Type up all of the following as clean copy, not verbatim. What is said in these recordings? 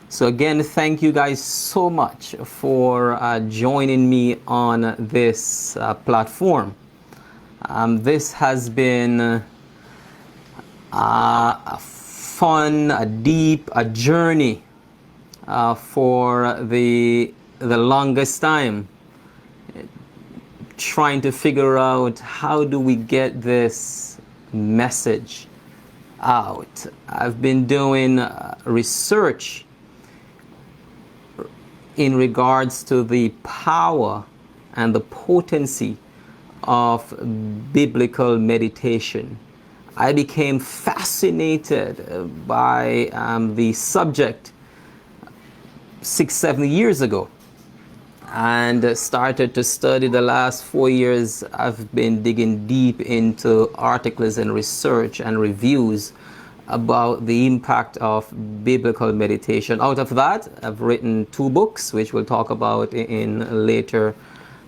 So again, thank you guys so much for joining me on this platform. This has been a fun, a deep, a journey for the longest time, trying to figure out how do we get this message out. I've been doing research in regards to the power and the potency of biblical meditation. I became fascinated by the subject 6-7 years ago, and started to study. The last 4 years I've been digging deep into articles and research and reviews about the impact of biblical meditation. Out of that, I've written 2 books, which we'll talk about in later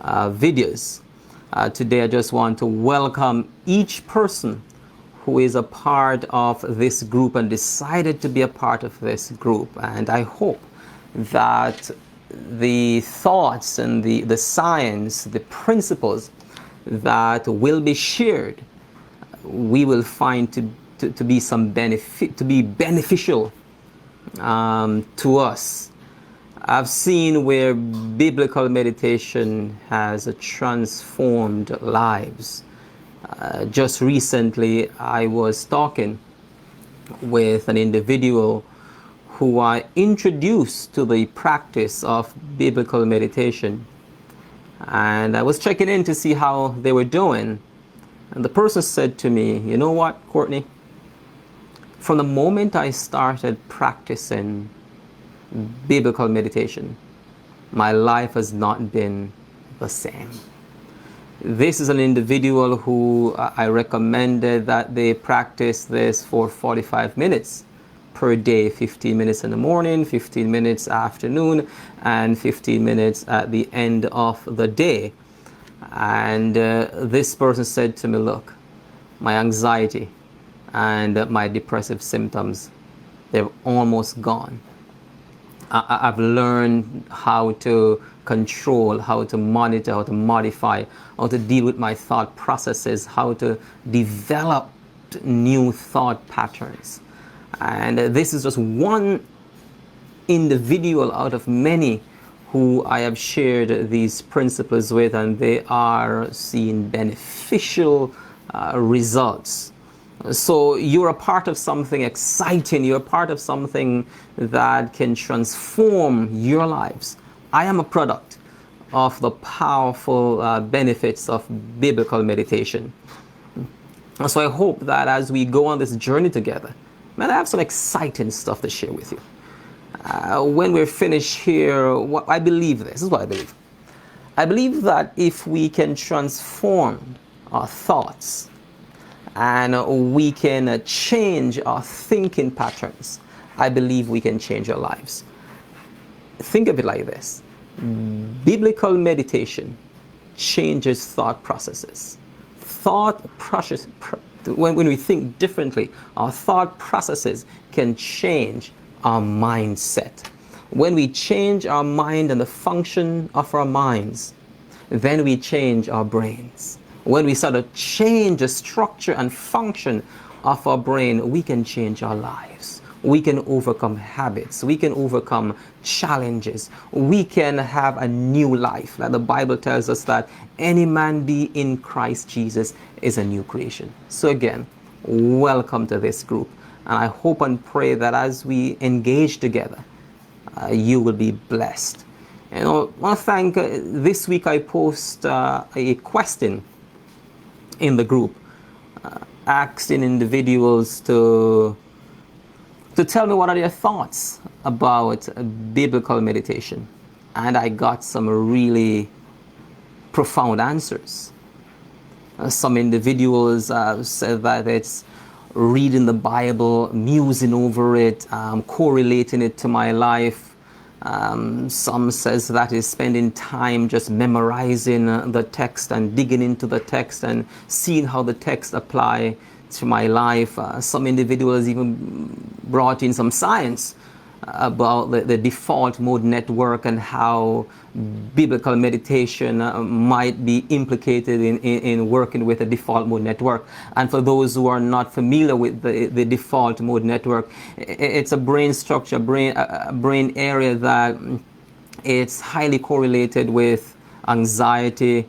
videos. Today I just want to welcome each person who is a part of this group and decided to be a part of this group. And I hope that the thoughts and the science, the principles that will be shared, we will find to be some benefit, to be beneficial to us. I've seen where biblical meditation has transformed lives. Just recently, I was talking with an individual who I introduced to the practice of biblical meditation. And I was checking in to see how they were doing. And the person said to me, "You know what, Courtney? From the moment I started practicing biblical meditation, my life has not been the same." This is an individual who I recommended that they practice this for 45 minutes per day, 15 minutes in the morning, 15 minutes afternoon, and 15 minutes at the end of the day. And this person said to me, "Look, my anxiety and my depressive symptoms, they're almost gone. I've learned how to control, how to monitor, how to modify, how to deal with my thought processes, how to develop new thought patterns." And this is just one individual out of many who I have shared these principles with, and they are seeing beneficial results. So you're a part of something exciting. You're a part of something that can transform your lives. I am a product of the powerful benefits of biblical meditation. So I hope that as we go on this journey together, man, I have some exciting stuff to share with you. When we're finished here, I believe this. This is what I believe. I believe that if we can transform our thoughts and we can change our thinking patterns, I believe we can change our lives. Think of it like this. Biblical meditation changes thought processes. When we think differently, our thought processes can change our mindset. When we change our mind and the function of our minds, then we change our brains. When we start to change the structure and function of our brain, we can change our lives. We can overcome habits. We can overcome challenges. We can have a new life. Like the Bible tells us that any man be in Christ Jesus is a new creation. So again, welcome to this group. And I hope and pray that as we engage together, you will be blessed. And I want to thank, this week I post a question in the group, asking individuals to tell me what are their thoughts about biblical meditation. And I got some really profound answers. Some individuals said that it's reading the Bible, musing over it, correlating it to my life. Some says that is spending time just memorizing the text and digging into the text and seeing how the text apply to my life. Some individuals even brought in some science about the default mode network and how biblical meditation might be implicated in working with a default mode network. And for those who are not familiar with the default mode network, it's a brain structure, brain area that it's highly correlated with anxiety,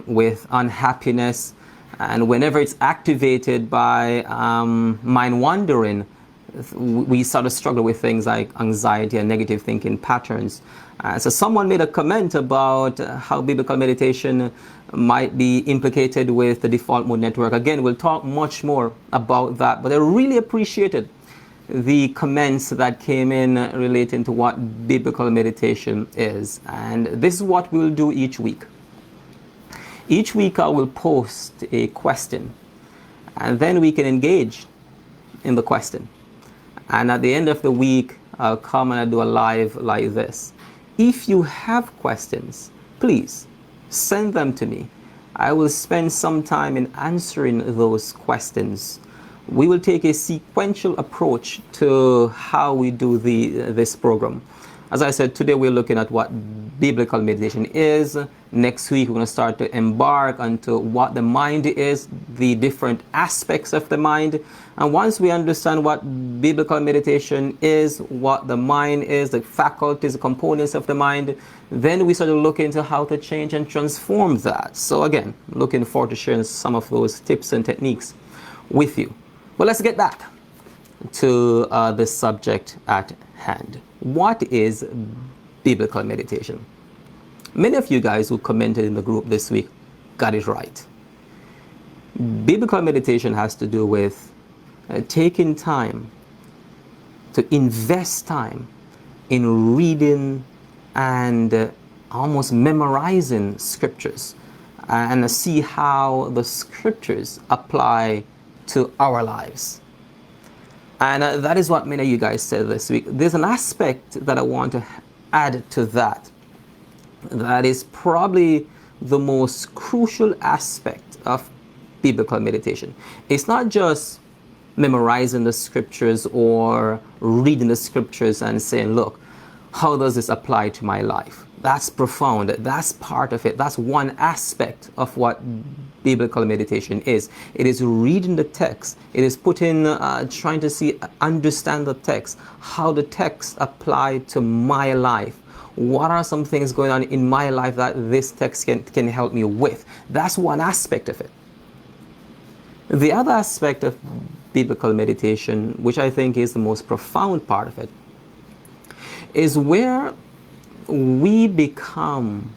with unhappiness, and whenever it's activated by mind wandering, we sort of struggle with things like anxiety and negative thinking patterns. So someone made a comment about how biblical meditation might be implicated with the default mode network. Again, we'll talk much more about that, but I really appreciated the comments that came in relating to what biblical meditation is. And this is what we'll do each week. Each week I will post a question, and then we can engage in the question. And at the end of the week, I'll come and I'll do a live like this. If you have questions, please send them to me. I will spend some time in answering those questions. We will take a sequential approach to how we do this program. As I said, today we're looking at what biblical meditation is. Next week, we're going to start to embark onto what the mind is, the different aspects of the mind. And once we understand what biblical meditation is, what the mind is, the faculties, the components of the mind, then we start to look into how to change and transform that. So again, looking forward to sharing some of those tips and techniques with you. But let's get back to the subject at hand. What is biblical meditation? Many of you guys who commented in the group this week got it right. Biblical meditation has to do with taking time to invest time in reading and almost memorizing scriptures and see how the scriptures apply to our lives. And that is what many of you guys said this week. There's an aspect that I want to add to that. That is probably the most crucial aspect of biblical meditation. It's not just memorizing the scriptures or reading the scriptures and saying, look, how does this apply to my life? That's profound. That's part of it. That's one aspect of what biblical meditation is. It is reading the text. It is trying to understand the text, how the text apply to my life. What are some things going on in my life that this text can help me with? That's one aspect of it. The other aspect of biblical meditation, which I think is the most profound part of it, is where we become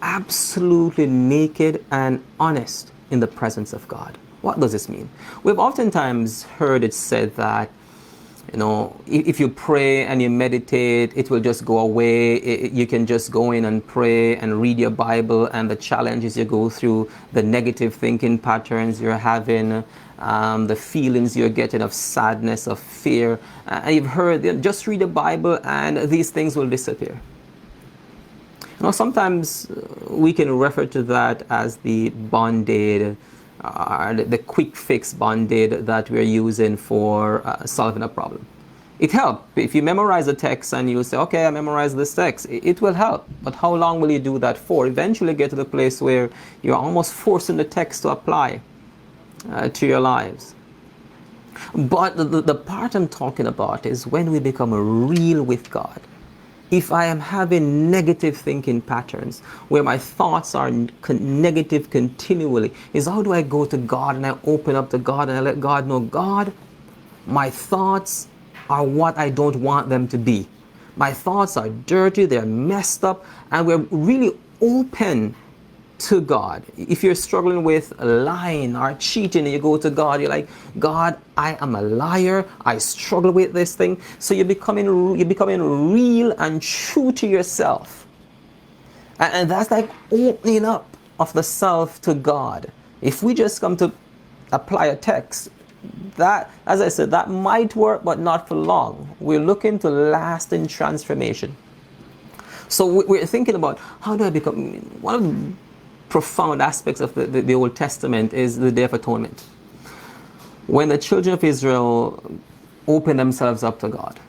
absolutely naked and honest in the presence of God. What does this mean? We've oftentimes heard it said that, if you pray and you meditate, it will just go away. You can just go in and pray and read your Bible, and the challenges you go through, the negative thinking patterns you're having, the feelings you're getting of sadness, of fear, and you've heard, just read the Bible and these things will disappear. Sometimes we can refer to that as the Band-Aid, the quick fix Band-Aid that we're using for solving a problem. It helps. If you memorize a text and you say, okay, I memorized this text, it will help. But how long will you do that for? Eventually get to the place where you're almost forcing the text to apply to your lives. But the part I'm talking about is when we become real with God. If I am having negative thinking patterns where my thoughts are negative continually, is how do I go to God and I open up to God and I let God know, God, my thoughts are what I don't want them to be. My thoughts are dirty, they're messed up, and we're really open to God. If you're struggling with lying or cheating and you go to God, you're like, God, I am a liar. I struggle with this thing. So you're becoming real and true to yourself. And that's like opening up of the self to God. If we just come to apply a text, that, as I said, that might work, but not for long. We're looking to lasting transformation. So we're thinking about how do I become, one of the profound aspects of the Old Testament is the Day of Atonement. When the children of Israel opened themselves up to God,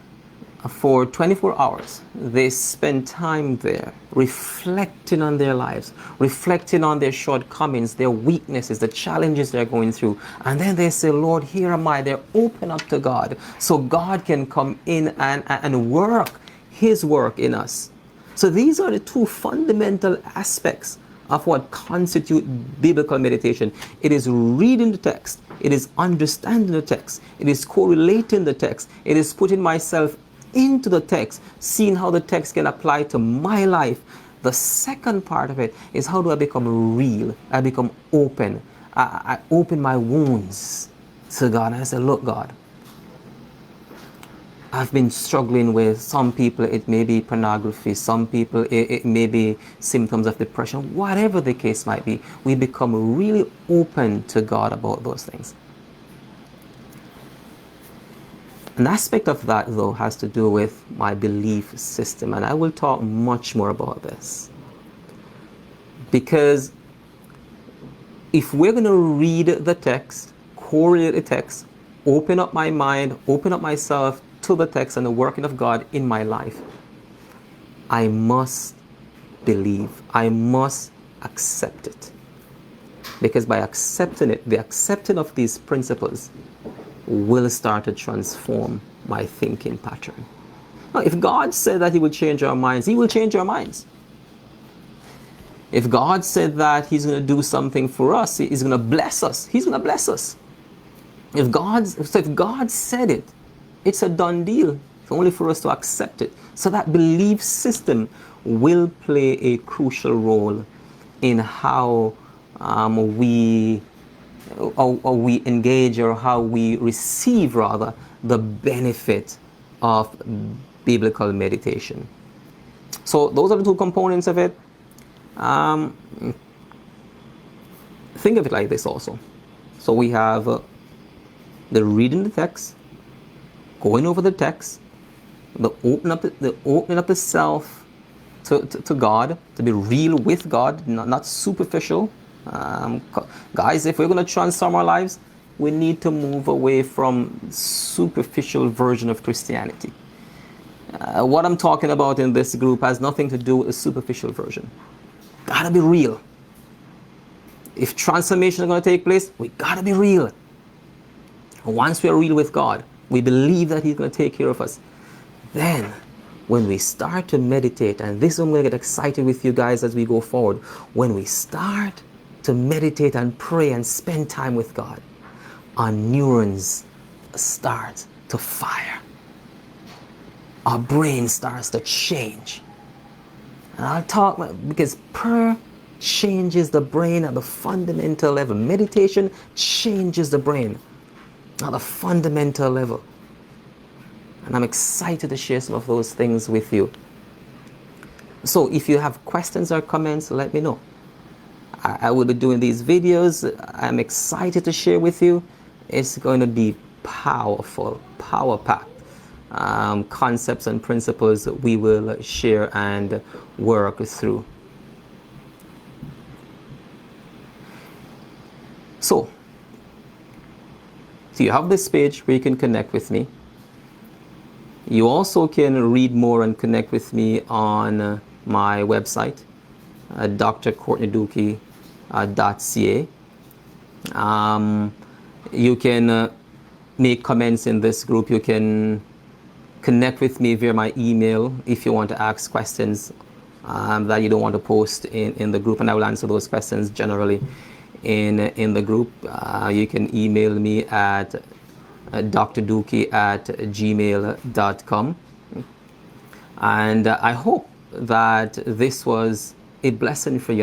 for 24 hours. They spend time there reflecting on their lives, reflecting on their shortcomings, their weaknesses, the challenges they're going through. And then they say, Lord, here am I. They're open up to God so God can come in and work His work in us. So these are the two fundamental aspects of what constitute biblical meditation. It is reading the text. It is understanding the text. It is correlating the text. It is putting myself into the text, seeing how the text can apply to my life. The second part of it is, how do I become real? I become open. I open my wounds to God. And I say, look, God, I've been struggling with, some people it may be pornography, some people it may be symptoms of depression, whatever the case might be. We become really open to God about those things. An aspect of that, though, has to do with my belief system, and I will talk much more about this. Because if we're going to read the text, correlate the text, open up my mind, open up myself to the text and the working of God in my life, I must believe. I must accept it. Because by accepting it, the accepting of these principles will start to transform my thinking pattern. Now, if God said that He will change our minds, He will change our minds. If God said that He's going to do something for us, He's going to bless us, He's going to bless us. If God said it, it's a done deal. It's only for us to accept it. So that belief system will play a crucial role in how we engage, or how we receive, rather, the benefit of biblical meditation. So those are the two components of it. Think of it like this also. So we have the reading the text, going over the text, the opening up the self to God, to be real with God, not superficial. Guys, if we're going to transform our lives, we need to move away from superficial version of Christianity. What I'm talking about in this group has nothing to do with a superficial version. Gotta be real. If transformation is going to take place, we gotta be real. Once we're real with God, we believe that He's going to take care of us. Then, when we start to meditate, and this I'm going to get excited with you guys as we go forward, when we start to meditate and pray and spend time with God, our neurons start to fire. Our brain starts to change. And I'll talk, because prayer changes the brain at the fundamental level. Meditation changes the brain at a fundamental level. And I'm excited to share some of those things with you. So if you have questions or comments, let me know. I will be doing these videos. I'm excited to share with you. It's going to be powerful, power-packed concepts and principles that we will share and work through. So you have this page where you can connect with me. You also can read more and connect with me on my website, drcourtneydookie.ca. You can make comments in this group. You can connect with me via my email if you want to ask questions that you don't want to post in the group, and I will answer those questions generally in the group. You can email me at drdookie@gmail.com. And I hope that this was a blessing for you.